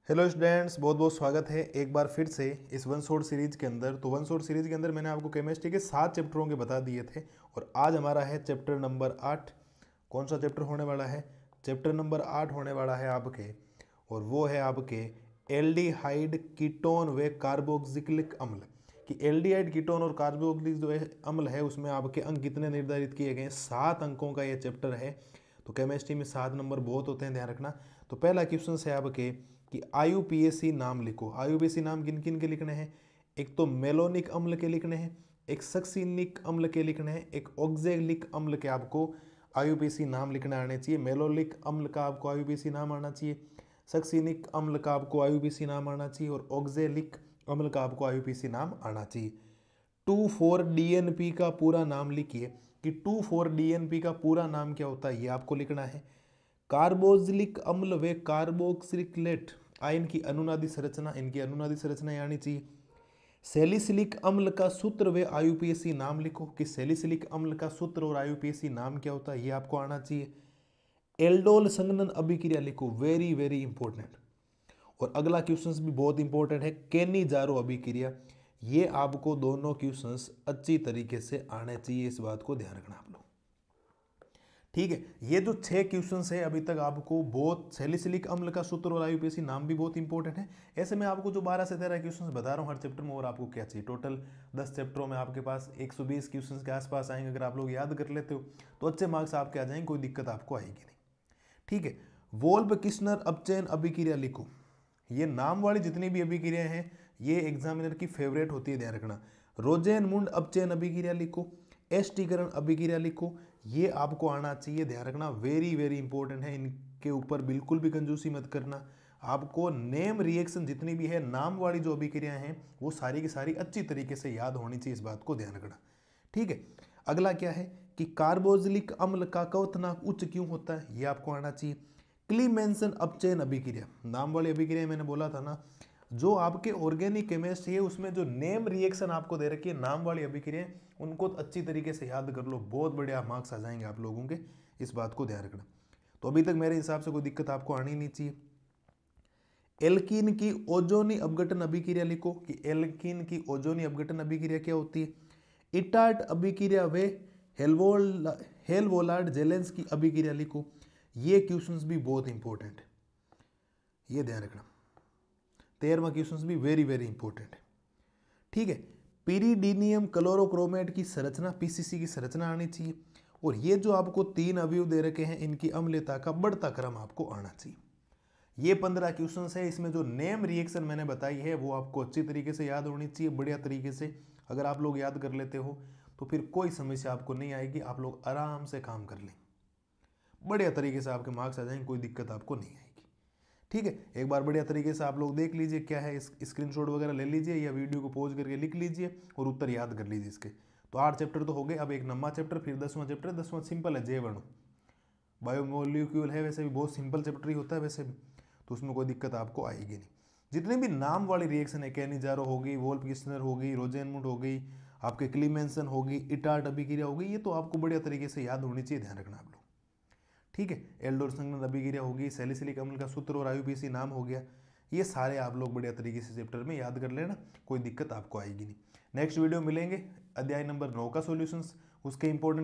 Hello students, बहुत बहुत स्वागत है एक बार फिर से इस वन शॉट सीरीज के अंदर। तो वन शॉट सीरीज के अंदर मैंने आपको केमिस्ट्री के 7 चैप्टरों के बता दिए थे और आज हमारा है चैप्टर नंबर 8। कौन सा चैप्टर होने वाला है? चैप्टर नंबर 8 होने वाला है आपके, और वो है आपके एल्डिहाइड कीटोन व कार्बोक्सिलिक अम्ल। कि एल्डिहाइड कीटोन और कार्बोक्सिलिक जो है अम्ल है उसमें आपके अंक कितने निर्धारित किए गए हैं। 7 अंकों का ये चैप्टर है। तो केमिस्ट्री में 7 नंबर बहुत होते हैं, ध्यान रखना। तो पहला क्वेश्चन है आपके कि आईयूपीएसी नाम लिखो। आईयूपीएसी नाम किन किन के लिखने हैं? एक तो मेलोनिक अम्ल के लिखने हैं, एक सक्सिनिक अम्ल के लिखने हैं, एक ऑक्जेलिक अम्ल के आपको आईयूपीएसी नाम लिखने आने चाहिए। मेलोनिक अम्ल का आपको आईयूपीएसी नाम आना चाहिए, सक्सिनिक अम्ल का आपको आईयूपीएसी नाम आना चाहिए और ऑक्जेलिक अम्ल का आपको आईयूपीएसी नाम आना चाहिए। 2,4-DNP का पूरा नाम लिखिए कि 2,4-DNP का पूरा नाम क्या होता है, ये आपको लिखना है। कार्बोक्सिलिक अम्ल व कार्बोक्सिलेट आयन की अनुनादी संरचना, इनकी अनुनादी संरचना आनी चाहिए। सैलिसिलिक अम्ल का सूत्र व आईयूपीएसी नाम लिखो कि सैलिसिलिक अम्ल का सूत्र और आईयूपीएसी नाम क्या होता है, ये आपको आना चाहिए। एल्डोल संघनन अभिक्रिया लिखो, वेरी वेरी इंपॉर्टेंट। और अगला क्वेश्चन भी बहुत इंपॉर्टेंट है, केनिजारो अभिक्रिया। ये आपको दोनों क्वेश्चंस अच्छी तरीके से आने चाहिए, इस बात को ध्यान रखना आप लोग। ठीक है, ये जो 6 क्वेश्चंस है अभी तक आपको बहुत, सैलिसिलिक अम्ल का सूत्र और आईयूपीएसी नाम भी बहुत इंपॉर्टेंट है। ऐसे में आपको जो 12 से 13 क्वेश्चंस बता रहा हूँ हर चैप्टर में, और आपको क्या चाहिए, टोटल 10 चैप्टरों में आपके पास 120 क्वेश्चंस के आसपास आएंगे। अगर आप लोग याद कर लेते हो तो अच्छे मार्क्स आपके आ जाएंगे, कोई दिक्कत आपको आएगी नहीं। ठीक है, वोल्फ किस्नर अपचयन अभिक्रिया लिखो। ये नाम वाली जितनी भी अभिक्रियाएं हैं ये एग्जामिनर की फेवरेट होती है, ध्यान रखना। रोजेनमुंड अपचयन अभिक्रिया लिखो, एस्टीकरण अभिक्रिया लिखो, ये आपको आना चाहिए, ध्यान रखना। वेरी वेरी इंपॉर्टेंट है, इनके ऊपर बिल्कुल भी कंजूसी मत करना। आपको नेम रिएक्शन जितनी भी है, नाम वाली जो अभिक्रियाएं हैं वो सारी की सारी अच्छी तरीके से याद होनी चाहिए, इस बात को ध्यान रखना। ठीक है, अगला क्या है कि कार्बोक्सिलिक अम्ल का क्वथनांक उच्च क्यों होता है, ये आपको आना चाहिए। क्लीमेंसन अपचयन अभिक्रिया, नाम वाली अभिक्रिया मैंने बोला था ना, जो आपके ऑर्गेनिक केमिस्ट्री है उसमें जो नेम रिएक्शन आपको दे रखी है, नाम वाली अभिक्रिया, उनको अच्छी तरीके से याद कर लो, बहुत बढ़िया मार्क्स आ जाएंगे आप लोगों के, इस बात को ध्यान रखना। तो अभी तक मेरे हिसाब से कोई दिक्कत आपको आनी नहीं चाहिए। एल्कीन की ओजोनी अपघटन अभिक्रिया लिखो कि एल्कीन की ओजोनी अपघटन अभिक्रिया क्या होती है। इटार्ट अभिक्रिया व हेलवोलार्ड जेलेंस की अभिक्रिया लिखो। ये क्वेश्चंस भी बहुत इंपॉर्टेंट है, ये ध्यान रखना। 13वां क्वेश्चन भी वेरी वेरी इंपॉर्टेंट है। ठीक है, पीरिडीनियम क्लोरोक्रोमेट की संरचना, पीसीसी की संरचना आनी चाहिए। और ये जो आपको 3 अवयव दे रखे हैं, इनकी अम्लता का बढ़ता क्रम आपको आना चाहिए। ये 15 क्वेश्चन है। इसमें जो नेम रिएक्शन मैंने बताई है वो आपको अच्छी तरीके से याद होनी चाहिए, बढ़िया तरीके से। अगर आप लोग याद कर लेते हो तो फिर कोई समस्या आपको नहीं आएगी, आप लोग आराम से काम कर लें, बढ़िया तरीके से आपके मार्क्स आ जाएंगे, कोई दिक्कत आपको नहीं आएगी। ठीक है, एक बार बढ़िया तरीके से आप लोग देख लीजिए क्या है, इस स्क्रीनशॉट वगैरह ले लीजिए या वीडियो को पॉज करके लिख लीजिए और उत्तर याद कर लीजिए इसके। तो 8 चैप्टर तो हो गए, अब एक 9वां चैप्टर, फिर 10वां चैप्टर। 10वां सिंपल है, जैवाणु, बायोमोलिक्यूल है, वैसे भी बहुत सिंपल चैप्टर ही होता है वैसे भी, तो उसमें कोई दिक्कत आपको आएगी नहीं। जितने भी नाम वाली रिएक्शन है, कैनिजारो होगी, वोल्फ किस्नर होगी, रोजेनमुंड हो गई, आपके क्लीमेंसन होगी, इटार्ट अभिक्रिया होगी, ये तो आपको बढ़िया तरीके से याद होनी चाहिए, ध्यान रखना आप लोग। ठीक है, एल्डोल संघनन अभिक्रिया होगी, सैलिसिलिक अम्ल का सूत्र और आईयूपीएसी नाम हो गया, ये सारे आप लोग बढ़िया तरीके से चैप्टर में याद कर लेना, कोई दिक्कत आपको आएगी नहीं। नेक्स्ट वीडियो मिलेंगे अध्याय नंबर 9 का सॉल्यूशंस, उसके इंपॉर्टेंट